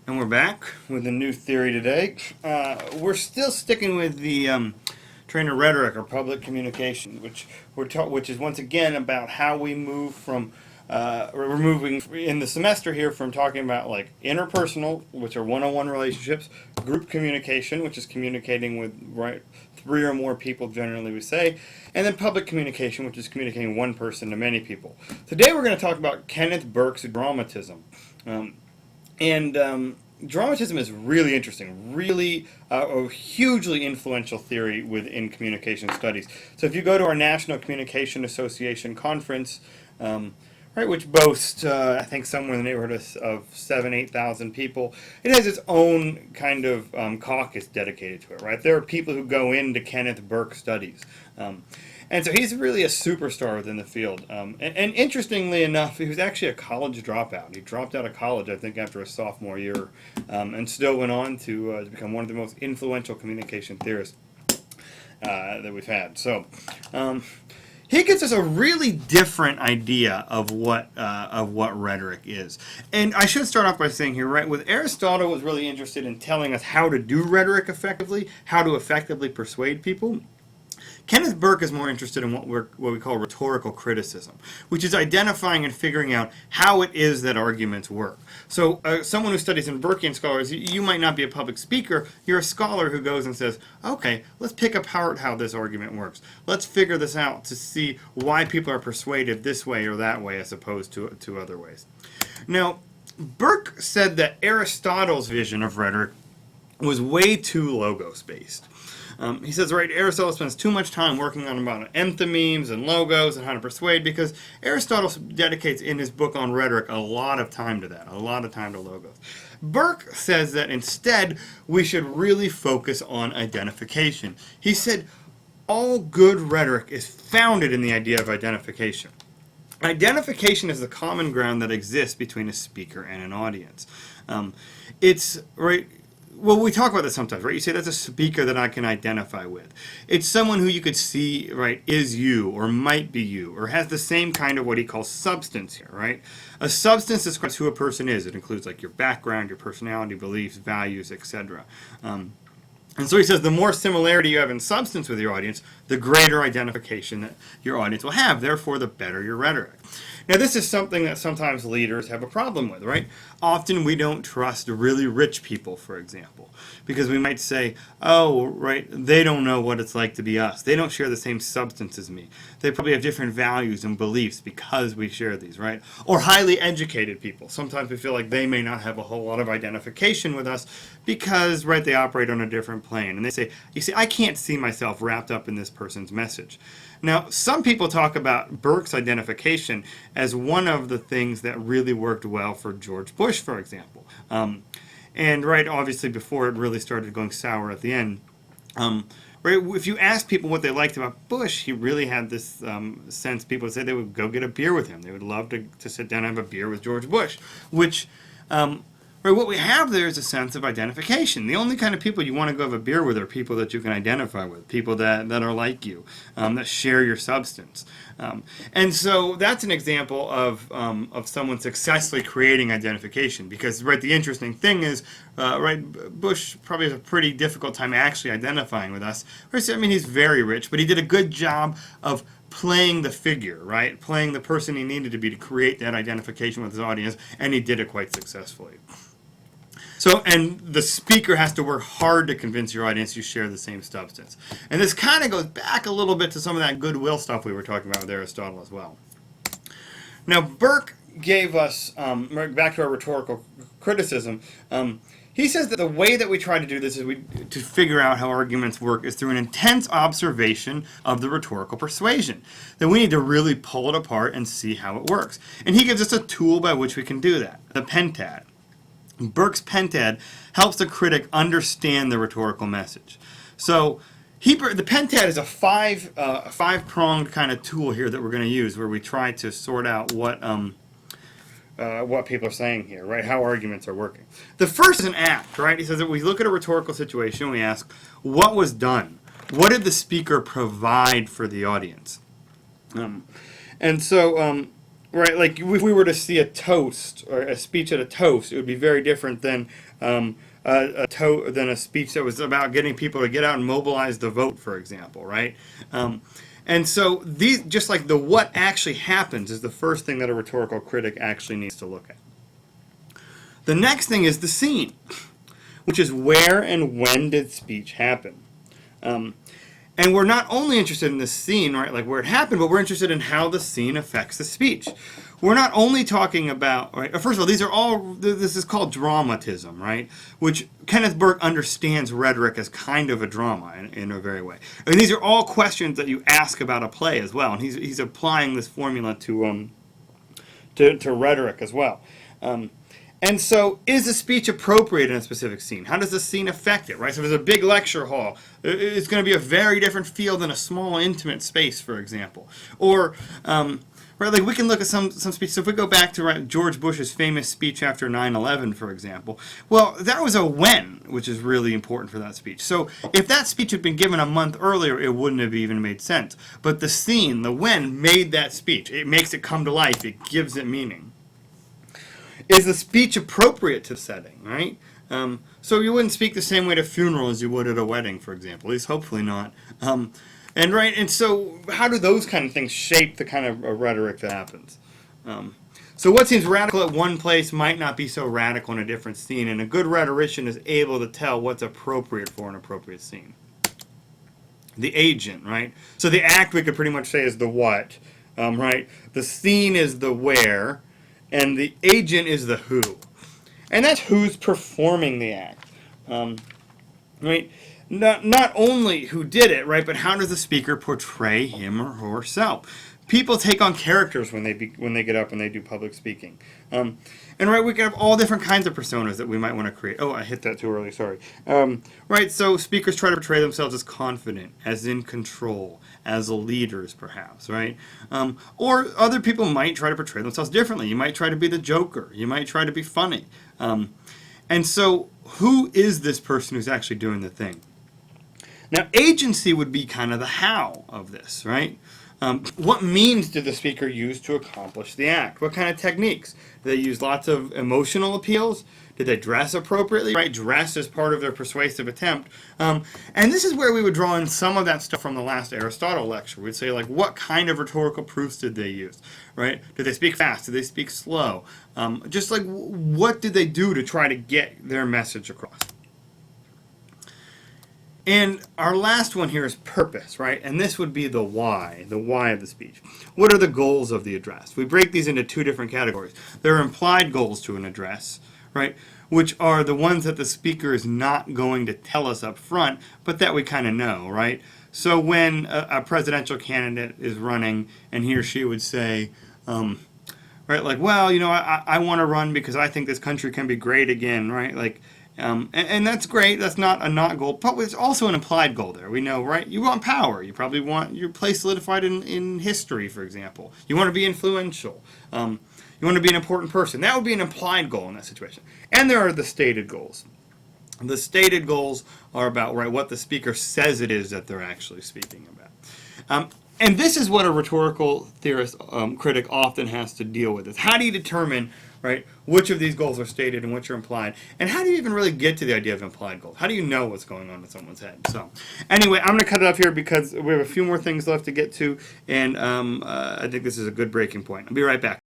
And we're back with a new theory today. We're still sticking with the train of rhetoric or public communication, which is once again about how we move from we're moving in the semester here from talking about like interpersonal, which are one-on-one relationships, group communication, which is communicating with three or more people generally we say, and then public communication, which is communicating one person to many people. Today we're going to talk about Kenneth Burke's dramatism. Dramatism is really interesting, really a hugely influential theory within communication studies. So if you go to our National Communication Association conference, which boasts, I think, somewhere in the neighborhood of 8,000 people, it has its own kind of caucus dedicated to it, right? There are people who go into Kenneth Burke studies. And so he's really a superstar within the field. And interestingly enough, he was actually a college dropout. He dropped out of college, I think, after a sophomore year, and still went on to become one of the most influential communication theorists that we've had. So he gives us a really different idea of what rhetoric is. And I should start off by saying here, right, with Aristotle was really interested in telling us how to do rhetoric effectively, how to effectively persuade people. Kenneth Burke is more interested in what we call rhetorical criticism, which is identifying and figuring out how it is that arguments work. So someone who studies in Burkean scholars, you might not be a public speaker, you're a scholar who goes and says, okay, let's pick apart how this argument works. Let's figure this out to see why people are persuaded this way or that way as opposed to other ways. Now, Burke said that Aristotle's vision of rhetoric was way too logos-based. He says, right, Aristotle spends too much time working on about enthymemes and logos and how to persuade, because Aristotle dedicates in his book on rhetoric a lot of time to that, a lot of time to logos. Burke says that instead we should really focus on identification. He said all good rhetoric is founded in the idea of identification. Identification is the common ground that exists between a speaker and an audience. It's, right, well, we talk about this sometimes, right? You say that's a speaker that I can identify with. It's someone who you could see, right, is you or might be you or has the same kind of what he calls substance here, right? A substance describes who a person is. It includes like your background, your personality, beliefs, values, etc. And so he says the more similarity you have in substance with your audience, the greater identification that your audience will have. Therefore, the better your rhetoric. Now, this is something that sometimes leaders have a problem with, right? Often we don't trust really rich people, for example, because we might say, oh, right, they don't know what it's like to be us. They don't share the same substance as me. They probably have different values and beliefs because we share these, right? Or highly educated people. Sometimes we feel like they may not have a whole lot of identification with us because, right, they operate on a different plane. And they say, you see, I can't see myself wrapped up in this person's message. Now, some people talk about Burke's identification as one of the things that really worked well for George Bush, for example. And right, obviously, before it really started going sour at the end. Right, if you ask people what they liked about Bush, he really had this sense. People would say they would go get a beer with him. They would love to sit down and have a beer with George Bush, which right, what we have there is a sense of identification. The only kind of people you want to go have a beer with are people that you can identify with, people that are like you, that share your substance. And so that's an example of someone successfully creating identification, because, right, the interesting thing is, right, Bush probably has a pretty difficult time actually identifying with us. I mean, he's very rich, but he did a good job of playing the figure, right? Playing the person he needed to be to create that identification with his audience, and he did it quite successfully. So, and the speaker has to work hard to convince your audience you share the same substance. And this kind of goes back a little bit to some of that goodwill stuff we were talking about with Aristotle as well. Now, Burke gave us, back to our rhetorical criticism, he says that the way that we try to do this is to figure out how arguments work is through an intense observation of the rhetorical persuasion. That we need to really pull it apart and see how it works. And he gives us a tool by which we can do that, the pentad. Burke's pentad helps the critic understand the rhetorical message. So the pentad is a five-pronged kind of tool here that we're going to use, where we try to sort out what people are saying here, right? How arguments are working. The first is an act, right? He says that we look at a rhetorical situation and we ask, what was done? What did the speaker provide for the audience? And so right, like if we were to see a toast or a speech at a toast, it would be very different than than a speech that was about getting people to get out and mobilize the vote, for example, right? And so these, just like the what actually happens, is the first thing that a rhetorical critic actually needs to look at. The next thing is the scene, which is where and when did speech happen. And we're not only interested in the scene, right, like where it happened, but we're interested in how the scene affects the speech. We're not only talking about, right, first of all, this is called dramatism, right, which Kenneth Burke understands rhetoric as kind of a drama in a very way. I mean, these are all questions that you ask about a play as well, and he's applying this formula to rhetoric as well. And so, is the speech appropriate in a specific scene? How does the scene affect it, right? So if there's a big lecture hall, it's going to be a very different feel than a small, intimate space, for example. Or, right, like we can look at some speeches. So if we go back to George Bush's famous speech after 9/11, for example, well, that was a when, which is really important for that speech. So if that speech had been given a month earlier, it wouldn't have even made sense. But the scene, the when, made that speech. It makes it come to life. It gives it meaning. Is the speech appropriate to the setting, right? So you wouldn't speak the same way at a funeral as you would at a wedding, for example. At least hopefully not. And so how do those kind of things shape the kind of rhetoric that happens? So what seems radical at one place might not be so radical in a different scene, and a good rhetorician is able to tell what's appropriate for an appropriate scene. The agent, right? So the act, we could pretty much say, is the what, right? The scene is the where, and the agent is the who. And that's who's performing the act. Right? Not only who did it, right, but how does the speaker portray him or herself? People take on characters when they get up and they do public speaking. And right, we can have all different kinds of personas that we might want to create. Oh, I hit that too early, sorry. Right, so speakers try to portray themselves as confident, as in control, as leaders perhaps, right? Or other people might try to portray themselves differently. You might try to be the joker. You might try to be funny. And so who is this person who's actually doing the thing? Now, agency would be kind of the how of this, right? What means did the speaker use to accomplish the act? What kind of techniques? Did they use lots of emotional appeals? Did they dress appropriately? Right, dress is part of their persuasive attempt. And this is where we would draw in some of that stuff from the last Aristotle lecture. We'd say, like, what kind of rhetorical proofs did they use? Right? Did they speak fast? Did they speak slow? Just like, what did they do to try to get their message across? And our last one here is purpose, right? And this would be the why of the speech. What are the goals of the address? We break these into two different categories. There are implied goals to an address, right? Which are the ones that the speaker is not going to tell us up front, but that we kind of know, right? So when a presidential candidate is running and he or she would say, right, like, well, you know, I want to run because I think this country can be great again, right? Like, and that's great. That's not a not goal, but it's also an implied goal there. We know, right? You want power. You probably want your place solidified in history, for example. You want to be influential. You want to be an important person. That would be an implied goal in that situation. And there are the stated goals. The stated goals are about, right, what the speaker says it is that they're actually speaking about. And this is what a rhetorical theorist, critic often has to deal with. Is how do you determine, right, which of these goals are stated and which are implied? And how do you even really get to the idea of implied goals? How do you know what's going on in someone's head? So anyway, I'm going to cut it off here because we have a few more things left to get to, and I think this is a good breaking point. I'll be right back.